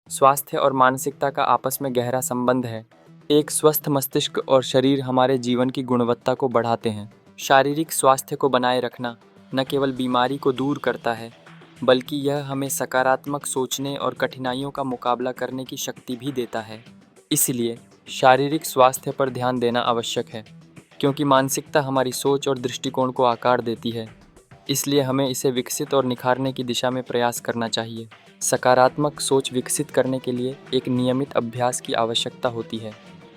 स्वास्थ्य और मानसिकता का आपस में गहरा संबंध है। एक स्वस्थ मस्तिष्क और शरीर हमारे जीवन की गुणवत्ता को बढ़ाते हैं। शारीरिक स्वास्थ्य को बनाए रखना न केवल बीमारी को दूर करता है, बल्कि यह हमें सकारात्मक सोचने और कठिनाइयों का मुकाबला करने की शक्ति भी देता है। इसलिए शारीरिक स्वास्थ्य पर ध्यान देना आवश्यक है, क्योंकि मानसिकता हमारी सोच और दृष्टिकोण को आकार देती है। इसलिए हमें इसे विकसित और निखारने की दिशा में प्रयास करना चाहिए। सकारात्मक सोच विकसित करने के लिए एक नियमित अभ्यास की आवश्यकता होती है।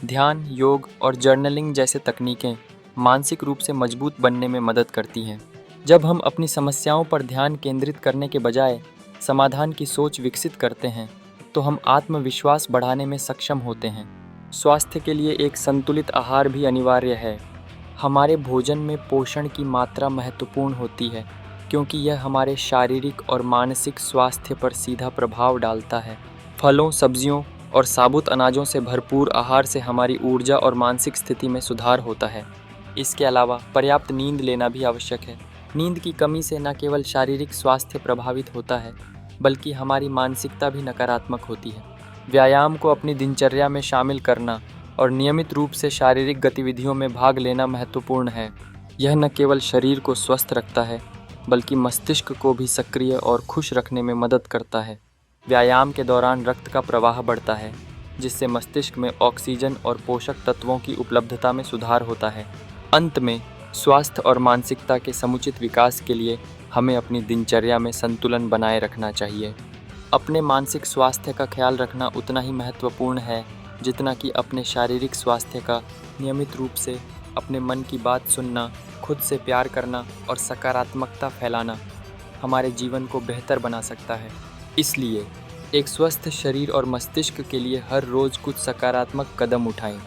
ध्यान, योग और जर्नलिंग जैसे तकनीकें मानसिक रूप से मजबूत बनने में मदद करती हैं। जब हम अपनी समस्याओं पर ध्यान केंद्रित करने के बजाय समाधान की सोच विकसित करते हैं, तो हम आत्मविश्वास बढ़ाने में सक्षम होते हैं। स्वास्थ्य के लिए एक संतुलित आहार भी अनिवार्य है। हमारे भोजन में पोषण की मात्रा महत्वपूर्ण होती है, क्योंकि यह हमारे शारीरिक और मानसिक स्वास्थ्य पर सीधा प्रभाव डालता है। फलों, सब्जियों और साबुत अनाजों से भरपूर आहार से हमारी ऊर्जा और मानसिक स्थिति में सुधार होता है। इसके अलावा पर्याप्त नींद लेना भी आवश्यक है। नींद की कमी से न केवल शारीरिक स्वास्थ्य प्रभावित होता है, बल्कि हमारी मानसिकता भी नकारात्मक होती है। व्यायाम को अपनी दिनचर्या में शामिल करना और नियमित रूप से शारीरिक गतिविधियों में भाग लेना महत्वपूर्ण है। यह न केवल शरीर को स्वस्थ रखता है, बल्कि मस्तिष्क को भी सक्रिय और खुश रखने में मदद करता है। व्यायाम के दौरान रक्त का प्रवाह बढ़ता है, जिससे मस्तिष्क में ऑक्सीजन और पोषक तत्वों की उपलब्धता में सुधार होता है। अंत में, स्वास्थ्य और मानसिकता के समुचित विकास के लिए हमें अपनी दिनचर्या में संतुलन बनाए रखना चाहिए। अपने मानसिक स्वास्थ्य का ख्याल रखना उतना ही महत्वपूर्ण है जितना कि अपने शारीरिक स्वास्थ्य का। नियमित रूप से अपने मन की बात सुनना, खुद से प्यार करना और सकारात्मकता फैलाना हमारे जीवन को बेहतर बना सकता है। इसलिए एक स्वस्थ शरीर और मस्तिष्क के लिए हर रोज़ कुछ सकारात्मक कदम उठाएं।